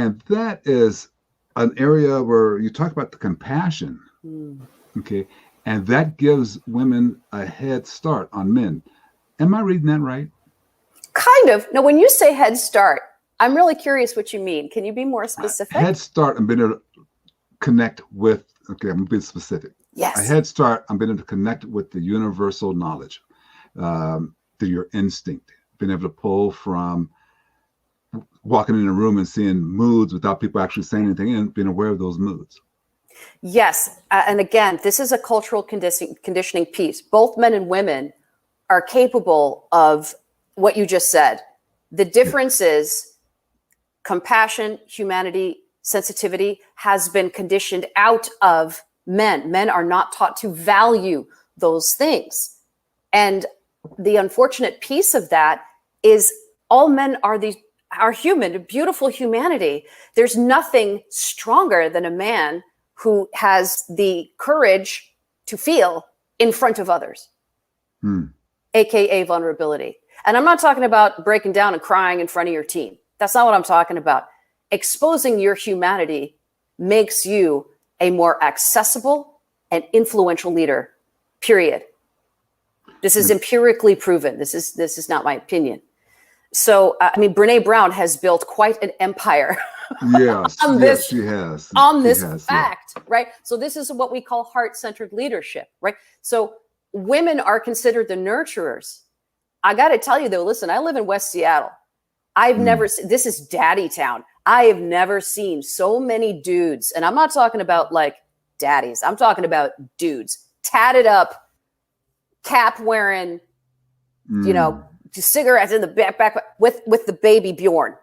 And that is an area where you talk about the compassion. Okay. And that gives women a head start on men. Am I reading that right? Kind of. Now, when you say head start, I'm really curious what you mean. Can you be more specific? Head start, I'm being able to connect with, okay, I'm being specific. Yes. A head start, I'm being able to connect with the universal knowledge, through your instinct, being able to pull from walking in a room and seeing moods without people actually saying anything and being aware of those moods. Yes. And again, this is a cultural conditioning piece. Both men and women are capable of what you just said. The difference is compassion, humanity, sensitivity has been conditioned out of men. Men are not taught to value those things. And the unfortunate piece of that is all men are human, beautiful humanity. There's nothing stronger than a man who has the courage to feel in front of others, AKA vulnerability. And I'm not talking about breaking down and crying in front of your team. That's not what I'm talking about. Exposing your humanity makes you a more accessible and influential leader, period. This is empirically proven. This is not my opinion. So, I mean, Brene Brown has built quite an empire Yes, on yes, she has. On this has, fact, right? So this is what we call heart-centered leadership, right? So women are considered the nurturers. I got to tell you though, listen, I live in West Seattle. I've never seen, this is daddy town. I have never seen so many dudes, and I'm not talking about like daddies. I'm talking about dudes, tatted up, cap wearing, you know, cigarettes in the back with the baby Bjorn.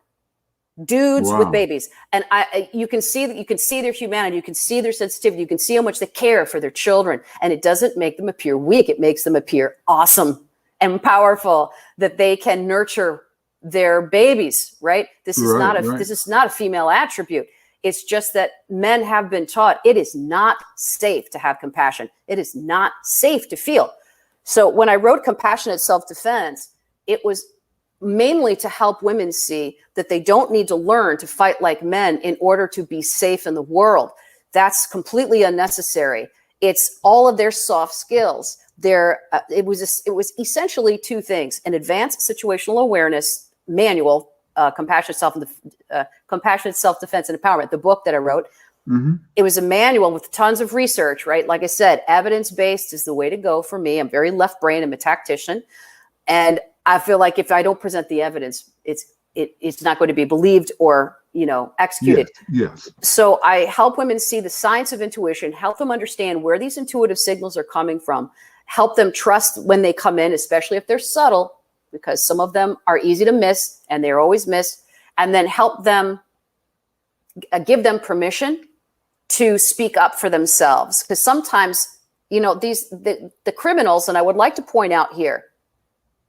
Dudes with babies. And you can see their humanity, you can see their sensitivity, you can see how much they care for their children. And it doesn't make them appear weak. It makes them appear awesome and powerful, that they can nurture their babies, right? This is not a female attribute. It's just that men have been taught it is not safe to have compassion. It is not safe to feel. So when I wrote Compassionate Self-Defense, it was mainly to help women see that they don't need to learn to fight like men in order to be safe in the world. That's completely unnecessary. It's all of their soft skills. It was essentially two things: an advanced situational awareness manual, compassionate self-defense and empowerment, the book that I wrote. It was a manual with tons of research, right? Like I said, evidence-based is the way to go for me. I'm very left brain. I'm a tactician. And I feel like if I don't present the evidence, it's not going to be believed or, executed. Yes. So I help women see the science of intuition, help them understand where these intuitive signals are coming from, help them trust when they come in, especially if they're subtle, because some of them are easy to miss and they're always missed, and then help them, give them permission to speak up for themselves. Because sometimes, the criminals, and I would like to point out here,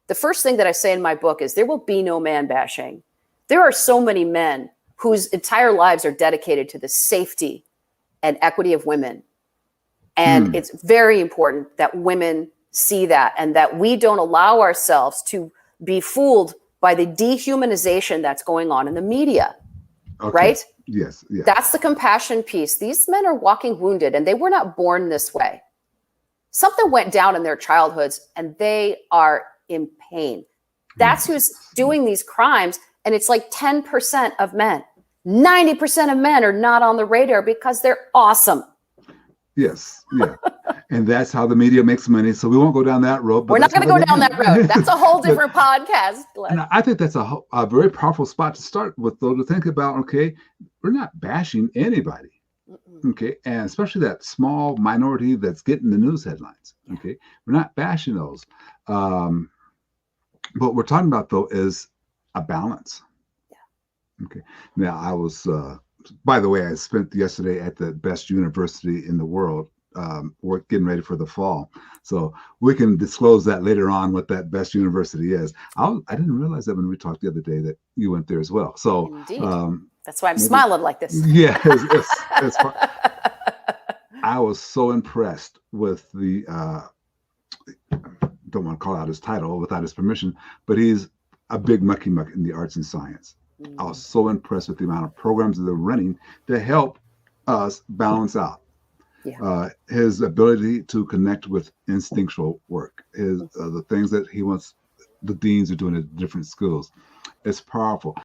the first thing that I say in my book is there will be no man bashing. There are so many men whose entire lives are dedicated to the safety and equity of women. And it's very important that women see that, and that we don't allow ourselves to be fooled by the dehumanization that's going on in the media, right? Yes. That's the compassion piece. These men are walking wounded, and they were not born this way. Something went down in their childhoods, and they are in pain. That's who's doing these crimes. And it's like 10% of men. 90% of men are not on the radar because they're awesome. Yes. Yeah. And that's how the media makes money. So we won't go down that road. But we're not going to go down that road. That's a whole different podcast. And I think that's a very powerful spot to start with, though, to think about, okay, we're not bashing anybody. Okay. And especially that small minority that's getting the news headlines. Okay. We're not bashing those. What we're talking about, though, is a balance. Yeah. Okay. Now, I was, by the way, I spent yesterday at the best university in the world. We're getting ready for the fall. So we can disclose that later on, what that best university is. I didn't realize that when we talked the other day that you went there as well. So indeed. That's why I'm smiling like this. Yeah. I was so impressed with the, don't want to call out his title without his permission, but he's a big mucky muck in the arts and science. I was so impressed with the amount of programs that they're running to help us balance out. Yeah. His ability to connect with instinctual work, the things that he wants the deans are doing at different schools. It's powerful.